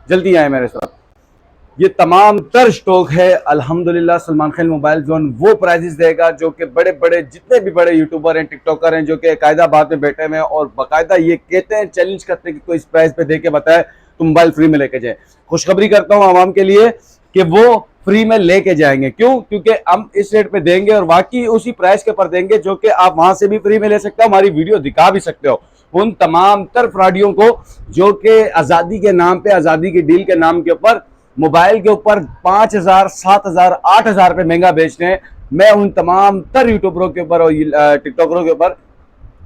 जल्दी आए मेरे साथ। ये तमाम तर स्टॉक है अल्हम्दुलिल्लाह। सलमान खेल मोबाइल जोन वो प्राइजेस देगा जो कि बड़े बड़े जितने भी बड़े यूट्यूबर हैं, टिकटॉकर हैं, जो कि कायदाबाद में बैठे हुए हैं और बाकायदा ये कहते हैं, चैलेंज करते हैं कि कोई इस प्राइस पे दे के बताए तो मोबाइल फ्री में लेके जाए। खुशखबरी करता हूँ आवाम के लिए कि वो फ्री में लेके जाएंगे। क्यों? क्योंकि हम इस रेट पे देंगे और बाकी उसी प्राइस के पर देंगे जो कि आप वहां से भी फ्री में ले सकते हो, हमारी वीडियो दिखा भी सकते हो उन तमाम तर फ्रॉडियों को जो कि आजादी के नाम पे, आजादी की डील के नाम के ऊपर मोबाइल के ऊपर 5,000, 7,000, 8,000 पे महंगा बेच रहे हैं। मैं उन तमाम तर यूट्यूबरों के ऊपर और टिकटॉकरों के ऊपर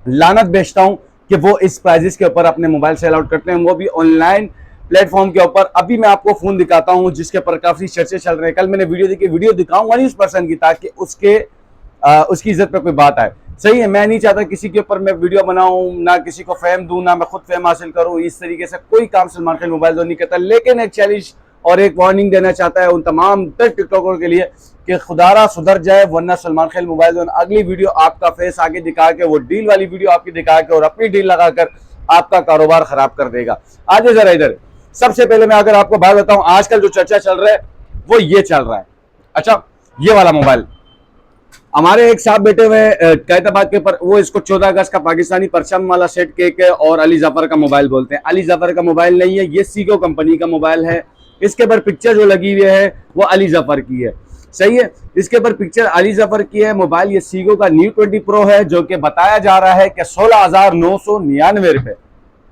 लानत बेचता हूं कि वो इस प्राइजेस के ऊपर अपने मोबाइल सेल आउट करते हैं, वो भी ऑनलाइन प्लेटफॉर्म के ऊपर। अभी मैं आपको फोन दिखाता हूं जिसके ऊपर काफी चर्चे चल रहे हैं। कल मैंने वीडियो देखी, वीडियो दिखाऊंगा नहीं उस पर्सन की, ताकि उसकी इज्जत पे कोई बात आए। सही है, मैं नहीं चाहता किसी के ऊपर मैं वीडियो बनाऊं, ना किसी को फेम दूं, ना मैं खुद फेम हासिल करूं। इस तरीके से कोई काम सलमान खेल मोबाइल जोन नहीं करता, लेकिन एक चैलेंज और एक वार्निंग देना चाहता है उन तमाम टिकटॉकरों के लिए कि खुदारा सुधर जाए, वरना सलमान खेल मोबाइल जोन अगली वीडियो आपका फेस आगे दिखा के, वो डील वाली वीडियो आपकी दिखा के और अपनी डील लगाकर आपका कारोबार खराब कर देगा। आगे जरा इधर। सबसे पहले मैं अगर आपको बात बताऊं, आजकल जो चर्चा चल रहा है वो ये चल रहा है। अच्छा, ये वाला मोबाइल हमारे एक साहब बैठे हुए कैदाबाद के पर, वो इसको 14 अगस्त का पाकिस्तानी परचम वाला सेट केक है और अली जफर का मोबाइल बोलते हैं। अली जफर का मोबाइल नहीं है, ये सीगो कंपनी का मोबाइल है। इसके ऊपर पिक्चर जो लगी हुई है वो अली जफर की है। सही है, इसके ऊपर पिक्चर अली जफर की है। मोबाइल ये सीगो का न्यू 20 प्रो है जो कि बताया जा रहा है कि 16,999 रुपए।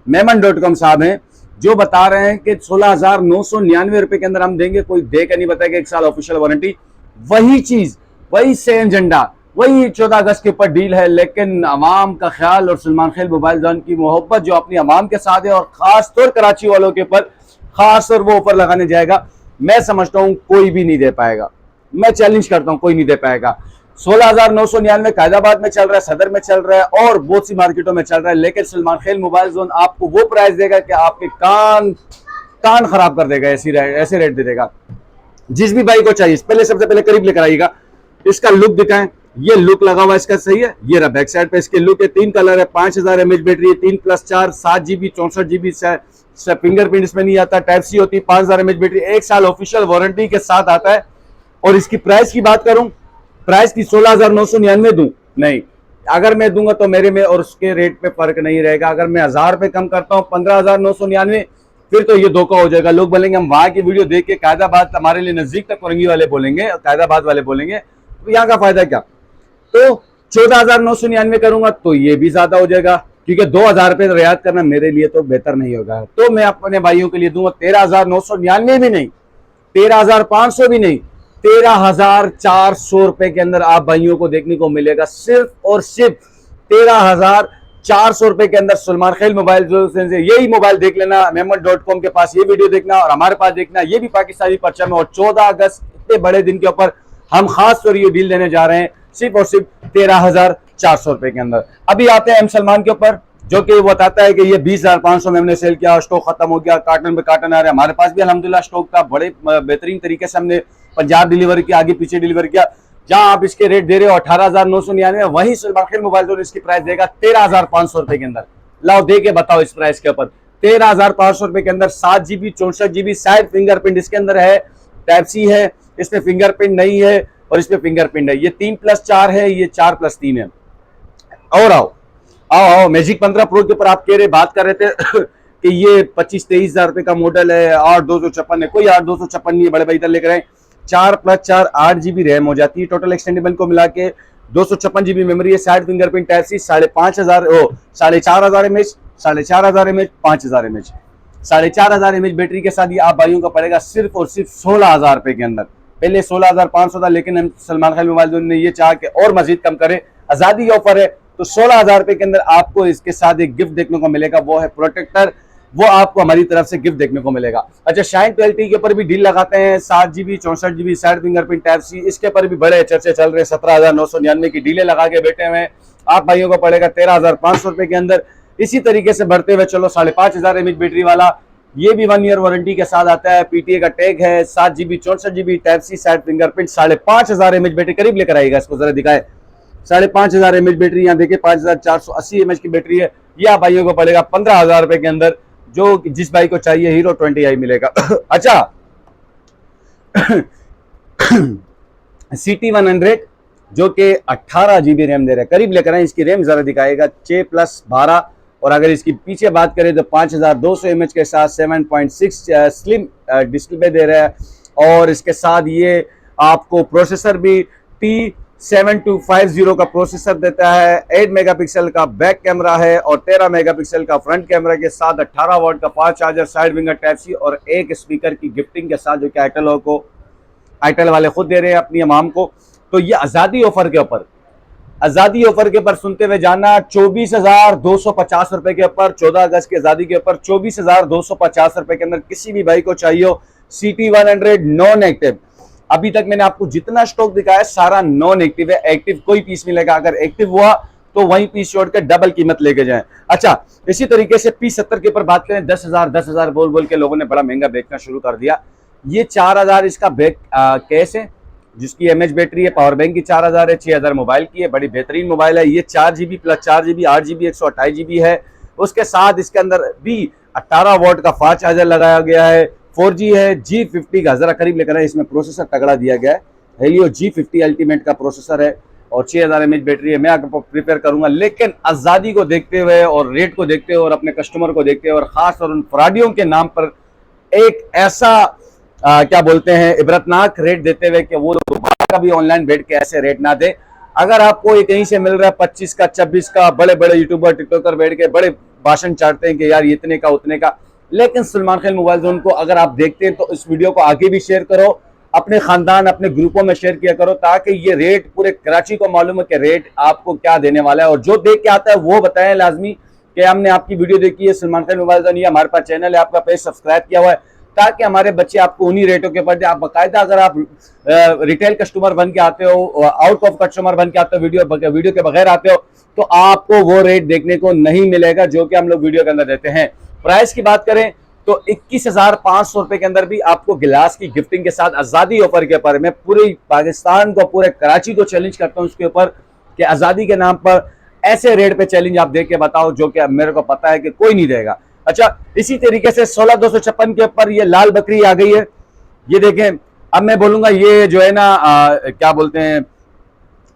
मेमन.com साहब हैं जो बता रहे हैं कि 16,999 रुपए के अंदर हम देंगे। कोई दे के नहीं बताएगा, 1 साल ऑफिशियल वारंटी। वही चीज, वही सेम झंडा, वही 14 अगस्त के ऊपर डील है, लेकिन अवाम का ख्याल और सलमान खेल मोबाइल जोन की मोहब्बत जो अपनी अवाम के साथ है और खास तौर कराची वालों के ऊपर खास और वो ऊपर लगाने जाएगा। मैं समझता हूं कोई भी नहीं दे पाएगा। मैं चैलेंज करता हूं, कोई नहीं दे पाएगा। 16,999 कायदाबाद में चल रहा है, सदर में चल रहा है और बहुत सी मार्केटों में चल रहा है, लेकिन सलमान खेल मोबाइल जोन आपको वो प्राइस देगा कि आपके कान खराब कर देगा। ऐसे रेट दे देगा। जिस भी भाई को चाहिए, पहले सबसे पहले करीब लेकर आइएगा, इसका लुक दिखाएं। ये लुक लगा हुआ इसका, सही है। ये रहा बैक साइड पे इसके लुक है। 3 कलर है, 5000 mAh बैटरी है, 3+4 7 GB 64 GB फिंगरप्रिंट इसमें नहीं आता। टाइप सी होती है, 5000 mAh बैटरी, 1 साल ऑफिशियल वारंटी के साथ आता है। और इसकी प्राइस की बात करूं, प्राइस की 16,999 दूं नहीं, अगर मैं दूंगा तो मेरे में और उसके रेट पे फर्क नहीं रहेगा। अगर मैं 1000 रुपए कम करता हूं 15,999, फिर तो ये धोखा हो जाएगा। लोग बोलेंगे हम वहां की वीडियो देख के, कायदाबाद हमारे लिए नजदीक तक कोरंगी वाले बोलेंगे, कायदाबाद वाले बोलेंगे, तो यहाँ का फायदा क्या। तो 14,999 करूंगा तो ये भी ज्यादा हो जाएगा, क्योंकि 2,000 रुपए रियायत करना मेरे लिए तो बेहतर नहीं होगा। तो मैं अपने भाइयों के लिए दूंगा 13,999 भी नहीं, 13,500 भी नहीं, 13,400 रुपए के अंदर आप भाइयों को देखने को मिलेगा। सिर्फ और सिर्फ 13,400 रुपए के अंदर सलमान खेल मोबाइल जो से यही मोबाइल देख लेना। मेमन.com के पास ये वीडियो देखना और हमारे पास देखना, ये भी पाकिस्तानी परचम है। और 14 अगस्त इतने बड़े दिन के ऊपर हम खास तौर ये डील देने जा रहे हैं सिर्फ और सिर्फ 13,400 रुपए के अंदर। अभी आते हैं एम सलमान के ऊपर, जो कि वो बताता है कि ये 20,500 में हमने सेल किया, स्टॉक खत्म हो गया, कार्टन पे कार्टन आ रहे हैं। हमारे पास भी अल्हम्दुलिल्लाह स्टॉक था, बड़े बेहतरीन तरीके से हमने पंजाब डिलीवर किया, आगे पीछे डिलीवर किया। जहां आप इसके रेट दे रहे हो 18,999, वही सलमान खेल मोबाइल जोन इसकी प्राइस देगा 13,500 रुपए के अंदर। लाओ दे के बताओ इस प्राइस के ऊपर 13,500 रुपए के अंदर 7 GB 64 GB साइड फिंगरप्रिंट इसके अंदर है। टाइप सी है, इसमें फिंगरप्रिंट नहीं है और इसमें फिंगरप्रिंट है। ये 3+4 है, ये 4+3 है। और आओ मैजिक 15 प्रो के ऊपर आप कह रहे, बात कर रहे थे कि ये 25-23 हजार रुपए का मॉडल है, 8,256 है। कोई 8,256 नहीं है बड़े भाई, इधर लेकर आए। 4+4 8 GB रैम हो जाती है टोटल एक्सटेंडेबल को मिला के, 256 GB मेमोरी है, side fingerprint type C, 4,500 mAh, 4,500 mAh, 5,000 mAh, 4,500 mAh battery के साथ ये आप भाइयों का पड़ेगा सिर्फ और सिर्फ 16,000 रुपए के अंदर। पहले 16,500 था, लेकिन हम सलमान खेल मोबाइल जोन ने ये चाह के और मजीद कम करे, आजादी ऑफर है, तो 16,000 रुपए के अंदर आपको इसके साथ एक गिफ्ट देखने को मिलेगा, वो है प्रोटेक्टर। वो आपको हमारी तरफ से गिफ्ट देखने को मिलेगा। अच्छा, शाइन 12T के ऊपर भी डील लगाते हैं, 7 GB 64 GB side fingerprint type C, इसके ऊपर भी बड़े चर्चे चल रहे हैं। 17,999 की डीलें लगा के बैठे हुए हैं। आप भाइयों को पड़ेगा 13,500 रुपए के अंदर। इसी तरीके से बढ़ते हुए चलो 5,500 mAh बैटरी वाला, ये भी 1 ईयर वारंटी के साथ आता है, PTA का टैग है, 7 GB 64 GB type C side fingerprint, 5,500 mAh battery. करीब लेकर आएगा इसको, जरा दिखाए। 5,500 mAh बैटरी, यहाँ देखिए 5,480 mAh की बैटरी है। यह भाइयों को पड़ेगा 15,000 रुपए के अंदर। जो जिस भाई को चाहिए हीरो 20i मिलेगा। अच्छा CT100 जो कि 18 GB रैम दे रहा है, करीब लेकर आए, इसकी रैम जरा दिखाएगा 6+12, और अगर इसकी पीछे बात करें तो 5200 mAh के साथ 7.6 स्लिम डिस्प्ले दे रहा है, और इसके साथ ये आपको प्रोसेसर भी T7250 का प्रोसेसर देता है, 8 मेगापिक्सल का बैक कैमरा है और 13 मेगापिक्सल का फ्रंट कैमरा के साथ 18 वाट का fast charger, side finger type C और एक स्पीकर की गिफ्टिंग के साथ, जो कि आईटेल वाले खुद दे रहे हैं अपनी अवाम को। तो ये आज़ादी ऑफर के ऊपर, आज़ादी ऑफर के ऊपर सुनते हुए जाना, 24,250 रुपए के ऊपर, 14 अगस्त की आज़ादी के ऊपर 24,250 रुपए के अंदर किसी भी भाई को चाहिए CT100 नॉन एक्टिव। अभी तक मैंने आपको जितना स्टॉक दिखाया सारा नॉन एक्टिव है, एक्टिव कोई पीस मिलेगा, अगर एक्टिव हुआ तो वही पीस छोड़कर डबल कीमत लेके जाएं। अच्छा, इसी तरीके से P70 के ऊपर बात करें, 10,000 बोल बोल के लोगों ने बड़ा महंगा बेचना शुरू कर दिया। ये 4,000 इसका बैक केस है, जिसकी mAh बैटरी है, पावर बैंक की 4,000 है, 6,000 मोबाइल की है, बड़ी बेहतरीन मोबाइल है। ये 4GB + 4GB 8GB 128GB है। उसके साथ इसके अंदर भी 18 वाट का फास्ट चार्जर लगाया गया है, 4G है, G50 का, जरा करीब लेकर आए, इसमें प्रोसेसर तगड़ा दिया गया है, हेलियो G50 अल्टीमेट का प्रोसेसर है और 6,000 mAh बैटरी है। मैं आपको प्रिपेयर करूंगा, लेकिन आज़ादी को देखते हुए और रेट को देखते हुए और अपने कस्टमर को देखते हुए और खास और उन फ्रॉडियों के नाम पर एक ऐसा क्या बोलते हैं इबरतनाक रेट देते हुए कि वो दोबारा कभी ऑनलाइन बैठ के ऐसे रेट ना दे। अगर आपको ये कहीं से मिल रहा है 25 का 26 का, बड़े बड़े यूट्यूबर टिकटॉकर बैठ के बड़े भाषण चाटते हैं कि यार इतने का उतने का, लेकिन सलमान खेल मोबाइल जोन को अगर आप देखते हैं तो इस वीडियो को आगे भी शेयर करो, अपने खानदान अपने ग्रुपों में शेयर किया करो, ताकि ये रेट पूरे कराची को मालूम है कि रेट आपको क्या देने वाला है। और जो देख के आता है वो बताएं लाजमी कि हमने आपकी वीडियो देखी है, सलमान खेल मोबाइल जोन, ये हमारे पास चैनल है, आपका पेज सब्सक्राइब किया हुआ है, ताकि हमारे बच्चे आपको उन्हीं रेटों के ऊपर, आप बाकायदा अगर आप रिटेल कस्टमर बन के आते हो, आउट ऑफ कस्टमर बन के आते हो, वीडियो के बगैर आते हो, तो आपको वो रेट देखने को नहीं मिलेगा जो कि हम लोग वीडियो के अंदर देते हैं। प्राइस की बात करें तो 21,500 रुपए के अंदर भी आपको गिलास की गिफ्टिंग के साथ आज़ादी ऑफर के ऊपर, मैं पूरे पाकिस्तान को, पूरे कराची को चैलेंज करता हूं उसके ऊपर कि आज़ादी के नाम पर ऐसे रेट पे चैलेंज आप देख के बताओ जो कि मेरे को पता है कि कोई नहीं देगा। अच्छा, इसी तरीके से 16,256 के ऊपर ये लाल बकरी आ गई है, ये देखें। अब मैं बोलूंगा ये जो है ना क्या बोलते हैं,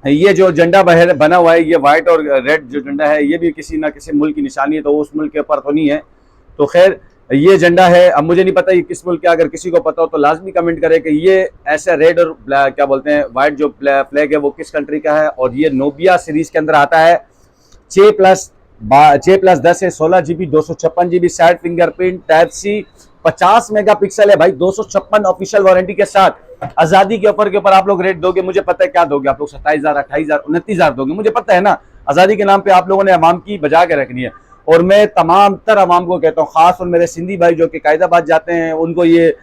ये जो झंडा बना हुआ है, ये व्हाइट और रेड जो झंडा है, ये भी किसी ना किसी मुल्क की निशानी है, तो उस मुल्क के ऊपर तो नहीं है, तो खैर ये झंडा है। अब मुझे नहीं पता ये किस मुल्क का, अगर किसी को पता हो तो लाजमी कमेंट करे कि ये ऐसा रेड और क्या बोलते हैं व्हाइट जो फ्लैग है वो किस कंट्री का है। और ये नोबिया सीरीज के अंदर आता है, 6+10 है, 16GB 256GB, side fingerprint type C, 50 megapixel है भाई, 256 ऑफिशियल वारंटी के साथ। आज़ादी के ऑफर के ऊपर आप लोग रेट दोगे, मुझे पता है क्या दोगे आप लोग, 27,000 28,000 29,000 दोगे, मुझे पता है ना। आज़ादी के नाम पे आप लोगों ने अवाम की बजा के रखनी है। और मैं तमाम तर अवाम को कहता हूँ, खास और मेरे सिंधी भाई जो कि कायदाबाद जाते हैं, उनको ये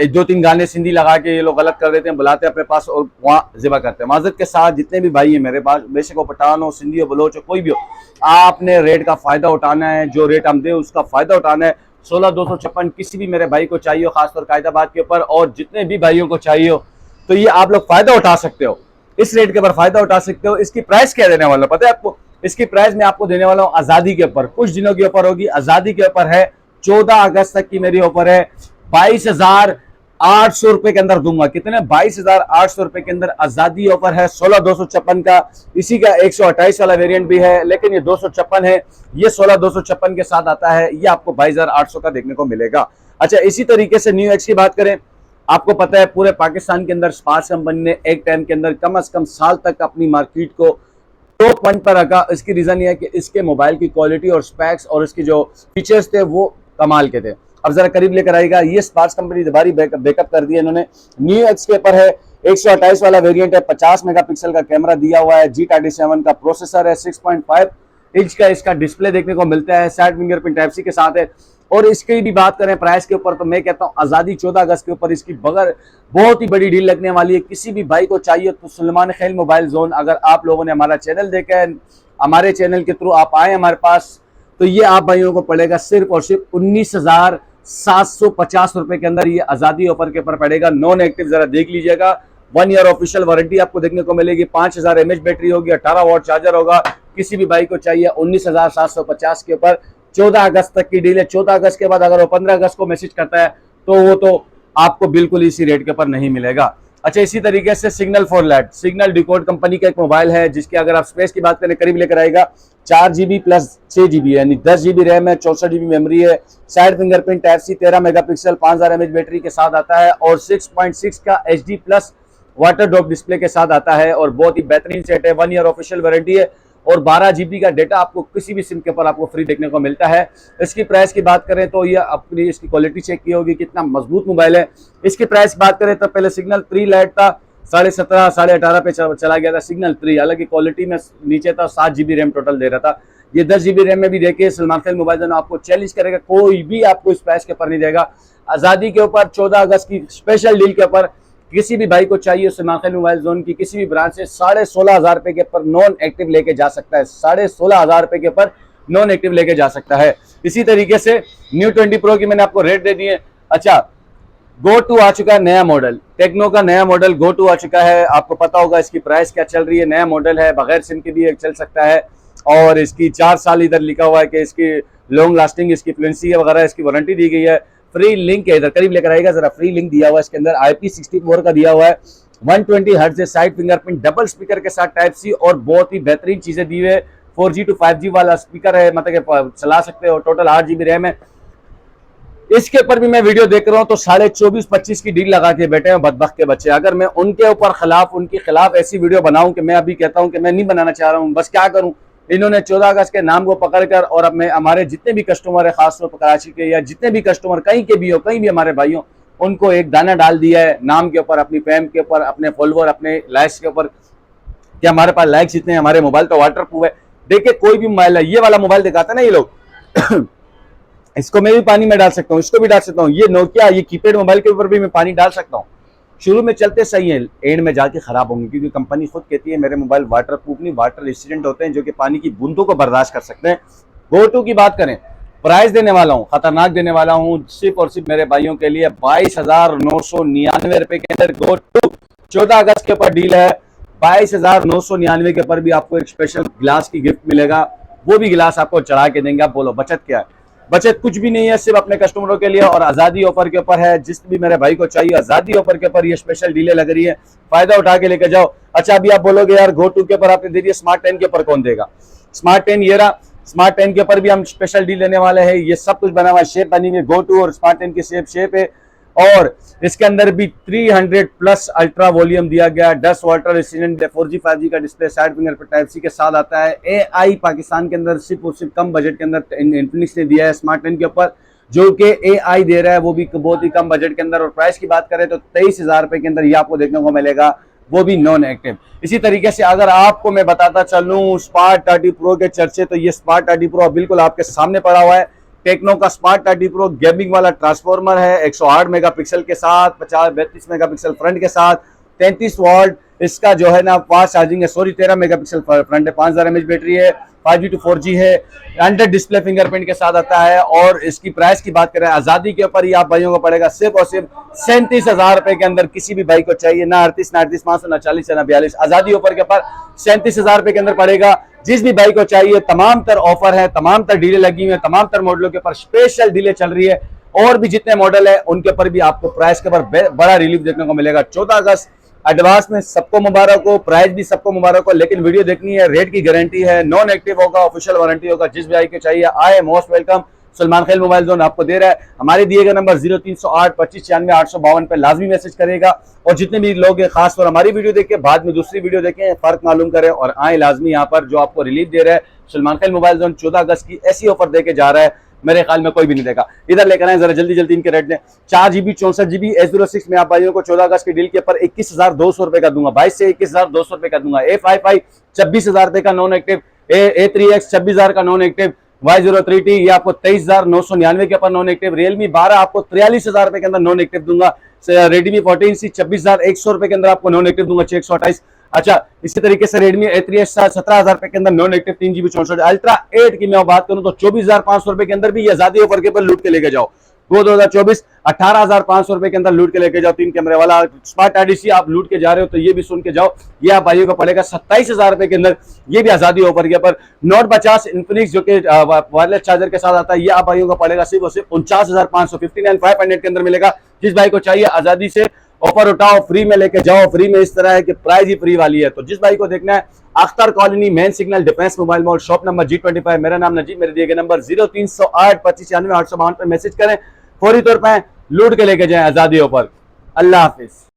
2-3 गाने सिंधी लगा के ये लोग गलत कर देते हैं, बुलाते हैं अपने पास और वहाँ ज़िबा करते हैं। माजरत के साथ जितने भी भाई हैं मेरे पास, बेशक वो पठान हो, सिंधी हो, बलोच हो, कोई भी हो, आपने रेट का फ़ायदा उठाना है, जो रेट हम दें उसका फ़ायदा उठाना है। 16,256 किसी भी मेरे भाई को चाहिए, खासतौर कायदाबाद के ऊपर, और जितने भी भाइयों को चाहिए हो, तो ये आप लोग फ़ायदा उठा सकते हो, इस रेट के ऊपर फ़ायदा उठा सकते हो। इसकी प्राइस क्या देने वाला पता है आपको? इसकी प्राइस मैं आपको देने वाला हूँ आज़ादी के ऊपर, कुछ दिनों की ऑफर होगी, आज़ादी के ऊपर है, 14 अगस्त तक की मेरी ऑफर है, 22,800 रुपए के अंदर दूंगा। कितने? 22,800 रुपए के अंदर आज़ादी ऑफर है, 16,256 का। इसी का 128 वाला वेरिएंट भी है, लेकिन ये 256 है, ये 16,256 के साथ आता है, ये आपको 22,800 का देखने को मिलेगा। अच्छा, इसी तरीके से न्यू एक्स की बात करें, आपको पता है पूरे पाकिस्तान के अंदर स्पार्क्स कंपनी ने एक टाइम के अंदर कम से कम साल तक अपनी मार्केट को टॉप 1 पर रखा। इसकी रीजन ये है कि इसके मोबाइल की क्वालिटी और स्पेक्स और इसकी जो फीचर्स थे वो कमाल के थे। अब जरा करीब लेकर आएगा, ये स्पार्क्स कंपनी दोबारा बैकअप कर दिया इन्होंने। न्यू एक्स के ऊपर है, 128 वाला वेरिएंट है, 50 मेगापिक्सल का कैमरा दिया हुआ है, G37 का प्रोसेसर है, 6.5 इंच का इसका डिस्प्ले देखने को मिलता है, साइड फिंगरप्रिंट टाइप सी के साथ है। और इसकी भी बात करें प्राइस के ऊपर, तो मैं कहता हूं आज़ादी 14 अगस्त के ऊपर इसकी बगैर बहुत ही बड़ी डील लगने वाली है। किसी भी भाई को चाहिए तो सलमान खेल मोबाइल जोन, अगर आप लोगों ने हमारा चैनल देखा है, हमारे चैनल के थ्रू आप आए हमारे पास, तो ये आप भाइयों को पड़ेगा सिर्फ और सिर्फ 19,750 रुपए के अंदर। ये आज़ादी ऑफर के ऊपर पड़ेगा, नॉन एक्टिव, जरा देख लीजिएगा। 1 ईयर ऑफिशियल वारंटी आपको देखने को मिलेगी, 5,000 mAh बैटरी होगी, 18 वाट चार्जर होगा। किसी भी भाई को चाहिए 19,750 के ऊपर 14 अगस्त तक की डील है। 14 अगस्त के बाद अगर वो 15 अगस्त को मैसेज करता है तो वो तो आपको बिल्कुल इसी रेट के ऊपर नहीं मिलेगा। अच्छा, इसी तरीके से सिग्नल फॉर लैट, सिग्नल डिकोड कंपनी का एक मोबाइल है जिसकी अगर आप स्पेस की बात करें करीब लेकर आएगा 4 GB प्लस 6 GB, यानी 10 GB रैम है, 64 GB मेमोरी है, side fingerprint type C, 13 megapixel, 5000 mAh battery के साथ आता है और 6.6 का HD plus water drop display के साथ आता है और बहुत ही बेहतरीन सेट है। 1 ईयर ऑफिशियल वारंटी है और 12 GB का डेटा आपको किसी भी सिम के ऊपर आपको फ्री देखने को मिलता है। इसकी प्राइस की बात करें तो ये अपनी इसकी क्वालिटी चेक की होगी, कितना मजबूत मोबाइल है। इसकी प्राइस की बात करें तो पहले सिग्नल 3 लाइट था, 17.5 18 पे चला गया था सिग्नल 3, हालांकि क्वालिटी में नीचे था, 7 GB रैम टोटल दे रहा था। ये 10 GB रैम में भी देखिए सलमान खान मोबाइल जो आपको चैलेंज करेगा, कोई भी आपको इस प्राइस के ऊपर नहीं देगा। आज़ादी के ऊपर 14 अगस्त की स्पेशल डील के ऊपर किसी भी भाई को चाहिए सलमान खान मोबाइल जोन की किसी भी ब्रांच से 16,500 रुपए के ऊपर नॉन एक्टिव लेके जा सकता है, 16,500 रुपए के ऊपर नॉन एक्टिव लेके जा सकता है। इसी तरीके से न्यू 20 प्रो की मैंने आपको रेट दे दी है। अच्छा, गो टू आ चुका है नया मॉडल, टेक्नो का नया मॉडल गो टू आ चुका है। आपको पता होगा इसकी प्राइस क्या चल रही है। नया मॉडल है, बगैर सिम के भी चल सकता है और इसकी 4 साल इधर लिखा हुआ है कि इसकी लॉन्ग लास्टिंग, इसकी फ्लुएंसी है वगैरह, इसकी वारंटी दी गई है। फ्री लिंक है, इधर करीब लेकर आएगा जरा, फ्री लिंक दिया हुआ है इसके अंदर, IP64 का दिया हुआ है, 120 हर्ट्ज से साइड फिंगरप्रिंट, डबल स्पीकर के साथ टाइप सी और बहुत ही बेहतरीन चीजें दी हुई है। 4G to 5G वाला स्पीकर है, मतलब चला सकते हो। टोटल 8 GB रैम है। इसके ऊपर भी मैं वीडियो देख रहा हूँ तो 24.25 की डील लगा के बैठे हैं बदबख्त के बच्चे। अगर मैं उनके ऊपर खिलाफ, उनके खिलाफ ऐसी वीडियो बनाऊं कि मैं अभी कहता हूं कि मैं नहीं बनाना चाह रहा हूं, बस क्या करूं, इन्होंने 14 अगस्त के नाम को पकड़कर और अब मैं हमारे जितने भी कस्टमर है, खासतौर पर कराची के या जितने भी कस्टमर कहीं के भी हो, कहीं भी हमारे भाइयों, उनको एक दाना डाल दिया है नाम के ऊपर, अपनी फैम के ऊपर, अपने फॉलोवर, अपने लाइक्स के ऊपर कि हमारे पास लाइक्स इतने हैं, हमारे मोबाइल तो वाटर प्रूफ है। देखिए कोई भी मोबाइल है, ये वाला मोबाइल दिखाता है ना ये लोग इसको मैं भी पानी में डाल सकता हूँ, इसको भी डाल सकता हूँ। ये नोकिया, ये कीपैड मोबाइल के ऊपर भी मैं पानी डाल सकता हूँ। शुरू में चलते सही है, एंड में जाके खराब होंगे क्योंकि कंपनी खुद कहती है मेरे मोबाइल वाटर प्रूफ नहीं, वाटर रेसिस्टेंट होते हैं जो कि पानी की बूंदों को बर्दाश्त कर सकते हैं। गो टू की बात करें, प्राइस देने वाला हूँ, खतरनाक देने वाला हूँ, सिर्फ और सिर्फ मेरे भाइयों के लिए 22,999 रुपए के अंदर गो टू 14 अगस्त के ऊपर डील है। 22,999 के ऊपर भी आपको एक स्पेशल गिलास की गिफ्ट मिलेगा, वो भी गिलास आपको चढ़ा के देंगे। आप बोलो बचत क्या है? बचत कुछ भी नहीं है, सिर्फ अपने कस्टमरों के लिए और आजादी ऑफर के ऊपर है। जिस भी मेरे भाई को चाहिए आजादी ऑफर के ऊपर ये स्पेशल डीलें लग रही है, फायदा उठा के लेकर जाओ। अच्छा, अभी आप बोलोगे यार गो टू के ऊपर आपने दे दिया, स्मार्ट 10 के ऊपर कौन देगा? स्मार्ट 10 ये रहा, स्मार्ट 10 के ऊपर भी हम स्पेशल डील लेने वाले हैं। ये सब कुछ बना हुआ है, शेप बनी हुई गो टू और स्मार्ट 10 की शेप है और इसके अंदर भी 300 प्लस अल्ट्रा वॉल्यूम दिया गया, 10 वाटर रेसिस्टेंट 4G 5G का डिस्प्ले, साइड फिंगर पर टाइप सी के साथ आता है। AI पाकिस्तान के अंदर सिर्फ और सिर्फ कम बजट के अंदर इन्फिनिक्स ने दिया है स्मार्ट 10 के ऊपर, जो कि AI दे रहा है, वो भी बहुत ही कम बजट के अंदर। और प्राइस की बात करें तो 23,000 रुपए के अंदर ये आपको देखने को मिलेगा, वो भी नॉन एक्टिव। इसी तरीके से अगर आपको मैं बताता चलूं स्मार्ट 30 प्रो के चर्चे, तो ये स्मार्ट 30 प्रो बिल्कुल आपके सामने पड़ा हुआ है। टेक्नो का स्मार्ट 30 प्रो गेमिंग वाला ट्रांसफॉर्मर है, 108 मेगापिक्सल के साथ, 32 मेगापिक्सल फ्रंट के साथ, 33 वॉट इसका जो है ना फास्ट चार्जिंग है, 13 मेगापिक्सल फ्रंट है, 5000 mAh बैटरी है, 5G to 4G है, अंडर डिस्प्ले फिंगरप्रिंट के साथ आता है। और इसकी प्राइस की बात करें आजादी के ऊपर, ये आप भाइयों को पड़ेगा सिर्फ और सिर्फ 37,000 रुपए के अंदर। किसी भी भाई को चाहिए ना 38,500 ना 40 ना 42, आजादी ऑफर के ऊपर 37,000 रुपए के अंदर पड़ेगा। जिस भी भाई को चाहिए, तमाम तर ऑफर है, तमाम तर डीलें लगी हुई है, तमाम तर मॉडलों के ऊपर स्पेशल डीलें चल रही है और भी जितने मॉडल है उनके ऊपर भी आपको प्राइस के ऊपर बड़ा रिलीफ देखने को मिलेगा। 14 अगस्त एडवांस में सबको मुबारक हो, प्राइस भी सबको मुबारक हो, लेकिन वीडियो देखनी है, रेट की गारंटी है, नॉन एक्टिव होगा, ऑफिशियल वारंटी होगा। जिस भाई को चाहिए आए, most welcome. Salman Khan mobile zone आपको दे रहा है। हमारे दिए गए नंबर 0308 25 96 852 पे लाजमी मैसेज करेगा और जितने भी लोग हैं खासतौर हमारी वीडियो देखें, बाद में दूसरी वीडियो देखें, फर्क मालूम करें और आए लाजमी यहाँ पर। जो आपको रिलीफ दे रहा है सलमान खान मोबाइल जोन 14 अगस्त की ऐसी ऑफर देके जा रहा है, मेरे ख्याल में कोई भी नहीं देगा। इधर लेकर आए जरा जल्दी जल्दी इनके रेट दें। 4GB 64GB S06 में आप भाइयों को 14 अगस्त की डील के ऊपर 21,200 रुपए का दूंगा, 22 से 21,200 रुपए का दूंगा। A55 26,000 रुपए का नॉन एक्टिव, A3X 26,000 का नॉन एक्टिव, Y03T ये आपको 23,999 के ऊपर नॉन एक्टिव। रियलमी 12 आपको 43,000 रुपए के अंदर नॉन एक्टिव दूंगा। रेडमी 14C 26,100 रुपए के अंदर आपको नॉन एक्टिव दूंगा, 628। अच्छा, इसी तरीके से रेडमी A3X 17,000 रुपए के अंदर नॉन एक्टिव, 3GB 64। अल्ट्रा 8 की मैं बात करूं तो 24,500 रुपए के अंदर भी ये आजादी ऑफर के ऊपर लूट के लेके जाओ। वो 2024 18,500 रुपए के अंदर लूट के लेके जाओ। 3 कैमरे वाला स्मार्ट आईडीसी आप लूट के जा रहे हो तो ये भी सुन के जाओ, ये आप भाइयों को पड़ेगा 27,000 रुपए के अंदर। ये भी आजादी ऑफर के पर नोट 50 इन्फिनिक्स जो कि वायरलेस चार्जर के साथ आता है, ये आप भाइयों को पड़ेगा सिर्फ और सिर्फ 49,500 59,500 के अंदर मिलेगा। जिस भाई को चाहिए आजादी से ऑफर उठाओ, फ्री में लेके जाओ। फ्री में इस तरह है कि प्राइस ही फ्री वाली है। तो जिस भाई को देखना है, Akhtar colony main signal defence mobile mall, shop number G25। मेरा नाम नजीब, मेरे दिए गए नंबर 0308 2596 852 पर मैसेज करें। फौरी तौर पर लूट के लेके जाएं आजादी ऑफर। अल्लाह हाफिज।